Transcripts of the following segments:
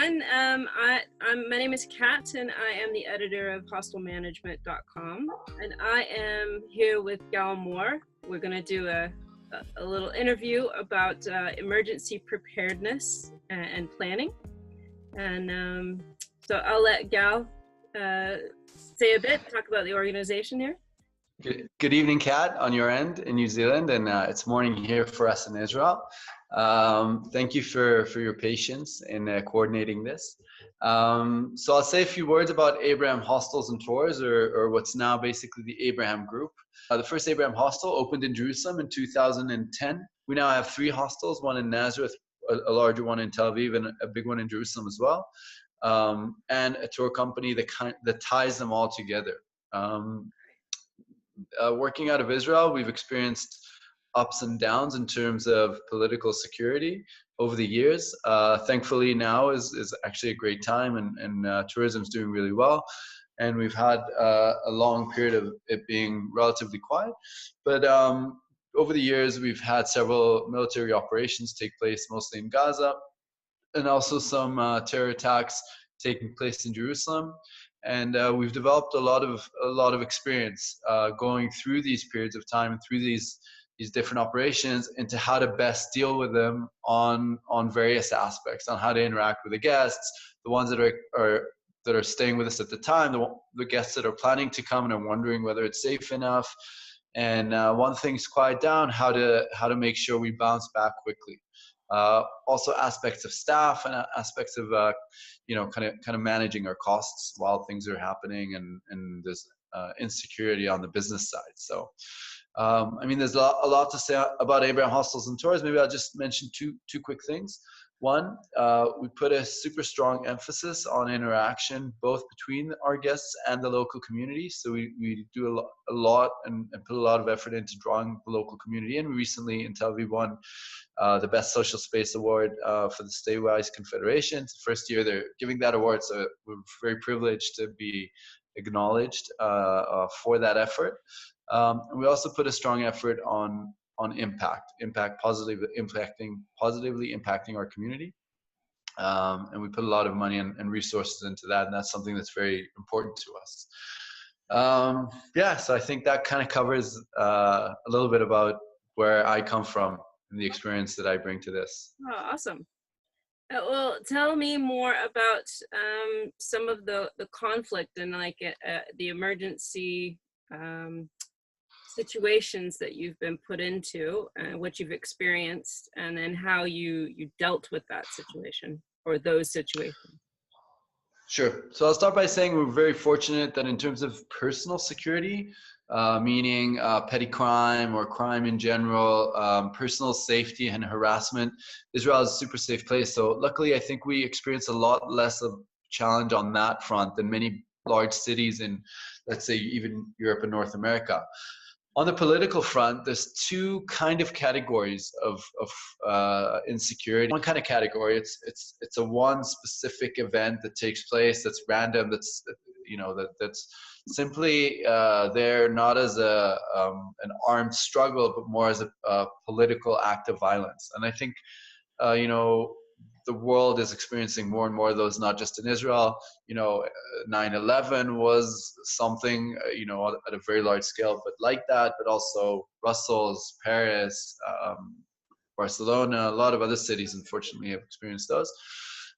everyone. My name is Kat, and I am the editor of hostelmanagement.com, and I am here with Gal Moore. We're going to do a little interview about emergency preparedness and planning. And so I'll let Gal say a bit, talk about the organization here. Good evening, Kat, on your end in New Zealand, and it's morning here for us in Israel. Thank you for your patience in coordinating this. So I'll say a few words about Abraham Hostels and Tours, or what's now basically the Abraham Group. The first Abraham Hostel opened in Jerusalem in 2010. We now have 3 hostels, one in Nazareth, a larger one in Tel Aviv, and a big one in Jerusalem as well, and a tour company that ties them all together. Working out of Israel, we've experienced ups and downs in terms of political security over the years. Thankfully now is actually a great time, and tourism is doing really well. And we've had a long period of it being relatively quiet. But over the years, we've had several military operations take place, mostly in Gaza, and also some terror attacks taking place in Jerusalem. And we've developed a lot of experience going through these periods of time and through these different operations into how to best deal with them on various aspects, on how to interact with the guests, the ones that are staying with us at the time, the guests that are planning to come and are wondering whether it's safe enough, and once things quiet down, how to make sure we bounce back quickly. Also aspects of staff and aspects of kind of managing our costs while things are happening, and there's insecurity on the business side. So I mean, there's a lot to say about Abraham Hostels and Tours. Maybe I'll just mention two quick things. One, we put a super strong emphasis on interaction both between our guests and the local community. So we do a lot and put a lot of effort into drawing the local community in. We recently in Tel Aviv won the Best Social Space Award for the Statewide Confederation. It's the first year they're giving that award, so we're very privileged to be acknowledged for that effort. And we also put a strong effort on impact positively impacting our community, and we put a lot of money and resources into that, and that's something that's very important to us. So I think that kind of covers a little bit about where I come from and the experience that I bring to this. Oh, awesome. Well, tell me more about some of the conflict and the emergency situations that you've been put into, what you've experienced, and then how you dealt with that situation or those situations. Sure. So I'll start by saying we're very fortunate that in terms of personal security, meaning petty crime or crime in general, personal safety and harassment, Israel is a super safe place. So luckily, I think we experience a lot less of challenge on that front than many large cities in, let's say, even Europe and North America. On the political front, there's 2 kind of categories of insecurity. One kind of category, it's a one specific event that takes place that's random, that's simply there not as an armed struggle, but more as a political act of violence. And I think the world is experiencing more and more of those, not just in Israel. 9/11 was something, at a very large scale, but like that, but also Brussels, Paris, Barcelona, a lot of other cities, unfortunately, have experienced those.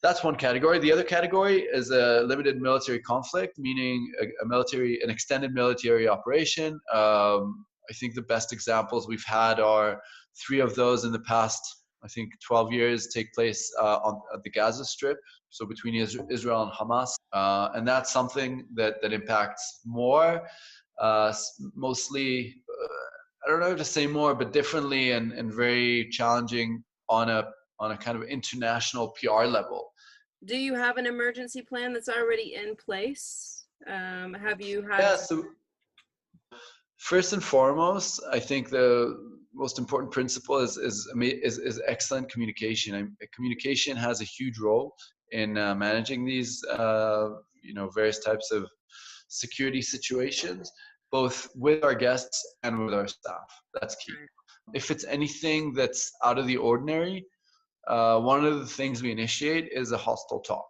That's one category. The other category is a limited military conflict, meaning an extended military operation. I think the best examples we've had are 3 of those in the past, I think 12 years take place on the Gaza Strip, so between Israel and Hamas. And that's something that impacts more, mostly, I don't know how to say more, but differently and very challenging on a kind of international PR level. Do you have an emergency plan that's already in place? Have you had? Yeah, so first and foremost, I think the most important principle is excellent communication. Communication has a huge role in managing these various types of security situations, both with our guests and with our staff. That's key. If it's anything that's out of the ordinary, one of the things we initiate is a hostel talk.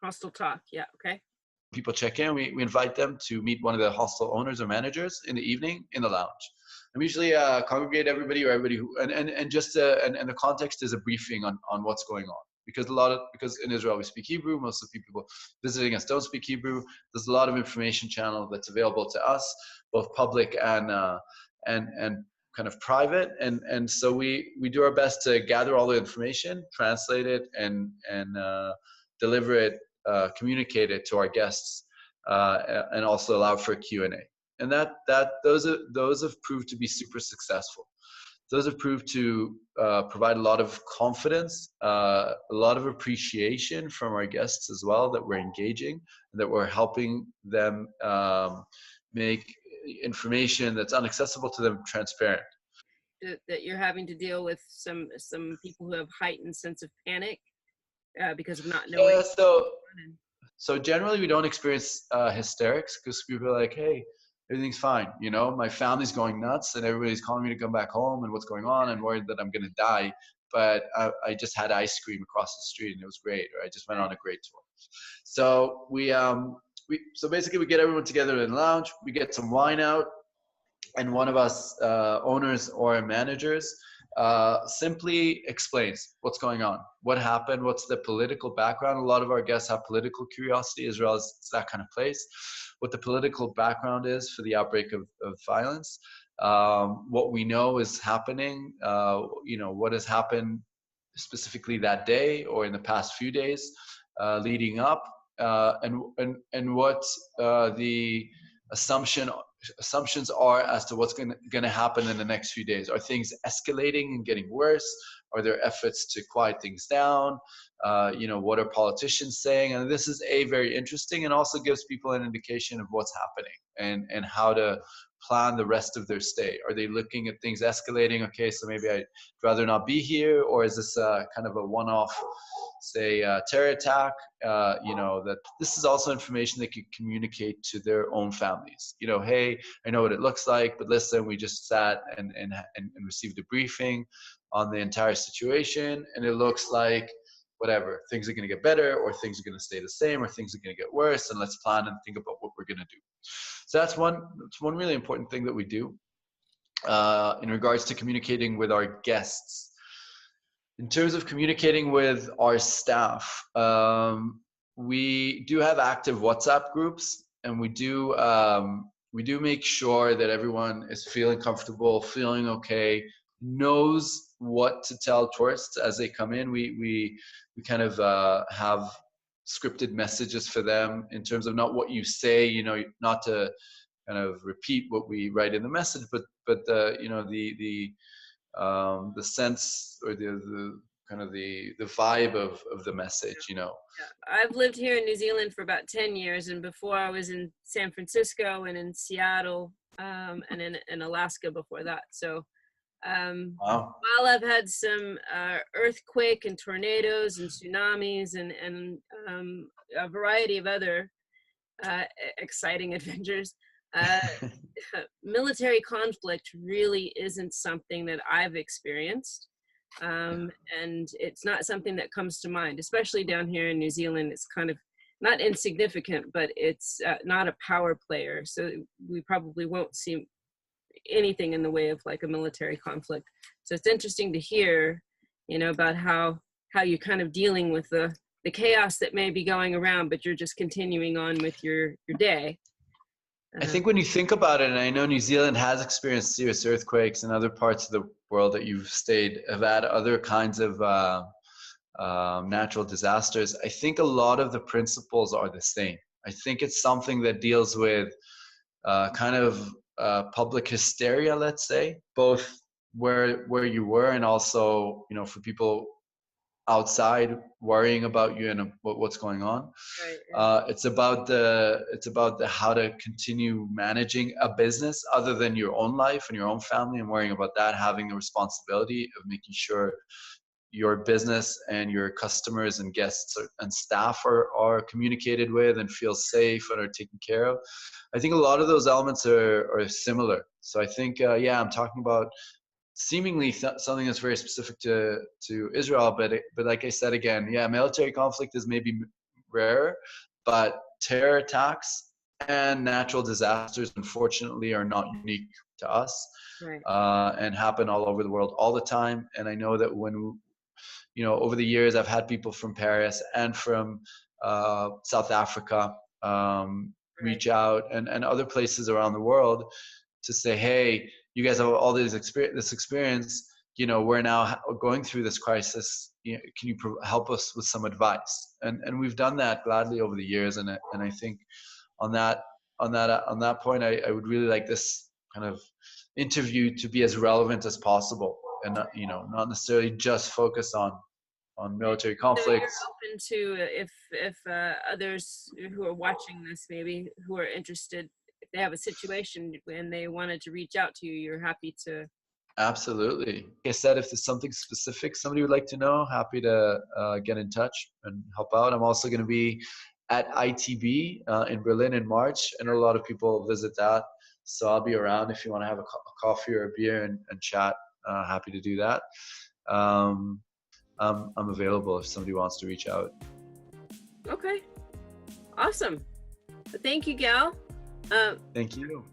Hostel talk. Yeah. Okay. People check in, we invite them to meet one of the hostel owners or managers in the evening in the lounge. And we usually congregate everybody or everybody who, and just and the context is a briefing on what's going on. Because in Israel we speak Hebrew, most of the people visiting us don't speak Hebrew. There's a lot of information channel that's available to us, both public and kind of private, and so we do our best to gather all the information, translate it, and deliver it, communicate it to our guests, and also allow for a Q&A. And those have proved to be super successful. Those have proved to provide a lot of confidence, a lot of appreciation from our guests as well, that we're engaging and that we're helping them make information that's inaccessible to them transparent. That you're having to deal with some people who have heightened sense of panic because of not knowing. Yeah, so generally we don't experience hysterics, because people are like, hey, everything's fine, you know, my family's going nuts and everybody's calling me to come back home and what's going on, and worried that I'm going to die, but I just had ice cream across the street and it was great, or I just went on a great tour. So so basically we get everyone together in the lounge, we get some wine out, and one of us owners or managers simply explains what's going on, what happened, what's the political background. A lot of our guests have political curiosity. Israel is that kind of place. What the political background is for the outbreak of violence, what we know is happening, what has happened specifically that day or in the past few days leading up, and what the assumptions are as to what's going to happen in the next few days. Are things escalating and getting worse? Are there efforts to quiet things down? What are politicians saying? And this is very interesting, and also gives people an indication of what's happening and how to plan the rest of their stay. Are they looking at things escalating? Okay, so maybe I'd rather not be here, or is this kind of a one-off, say, terror attack? That this is also information they could communicate to their own families. Hey, I know what it looks like, but listen, we just sat and received a briefing on the entire situation, and it looks like whatever, things are going to get better, or things are going to stay the same, or things are going to get worse, and let's plan and think about what we're going to do. So that's one really important thing that we do in regards to communicating with our guests. In terms of communicating with our staff, we do have active WhatsApp groups, and we do make sure that everyone is feeling comfortable, feeling okay, knows what to tell tourists as they come in. We kind of have scripted messages for them in terms of not what you say, not to kind of repeat what we write in the message, but the sense, or the kind of the vibe of the message. Yeah. I've lived here in New Zealand for about 10 years, and before I was in San Francisco and in Seattle, and in Alaska before that. So Wow. while I've had some earthquake and tornadoes and tsunamis and a variety of other exciting adventures, military conflict really isn't something that I've experienced. And it's not something that comes to mind, especially down here in New Zealand. It's kind of not insignificant, but it's not a power player. So we probably won't see anything in the way of like a military conflict. So it's interesting to hear, about how you're kind of dealing with the chaos that may be going around, but you're just continuing on with your day. I think when you think about it, and I know New Zealand has experienced serious earthquakes, and other parts of the world that you've stayed have had other kinds of natural disasters, I think a lot of the principles are the same. I think it's something that deals with kind of public hysteria, let's say, both where you were, and also, for people outside worrying about you and what's going on. Right, yeah. It's about the how to continue managing a business other than your own life and your own family, and worrying about that, having the responsibility of making sure your business and your customers and guests and staff are communicated with and feel safe and are taken care of. I think a lot of those elements are similar. So I think, I'm talking about seemingly something that's very specific to Israel, but like I said again, military conflict is maybe rare, but terror attacks and natural disasters, unfortunately, are not unique to us, Right. and happen all over the world all the time. And I know that when, over the years, I've had people from Paris and from South Africa Right. reach out, and other places around the world, to say, hey, you guys have all this experience. We're now going through this crisis. Can you help us with some advice? And we've done that gladly over the years. And I think on that point, I would really like this kind of interview to be as relevant as possible, and not necessarily just focus on military So you're conflicts. open to, if others who are watching this, maybe who are interested, if they have a situation and they wanted to reach out to you, you're happy to. Absolutely. Like I said, if there's something specific somebody would like to know, happy to get in touch and help out. I'm also going to be at ITB in Berlin in March. I know a lot of people visit that. So I'll be around if you want to have a coffee or a beer and chat. Happy to do that. I'm available if somebody wants to reach out. Okay. Awesome. Thank you, Gal. Thank you.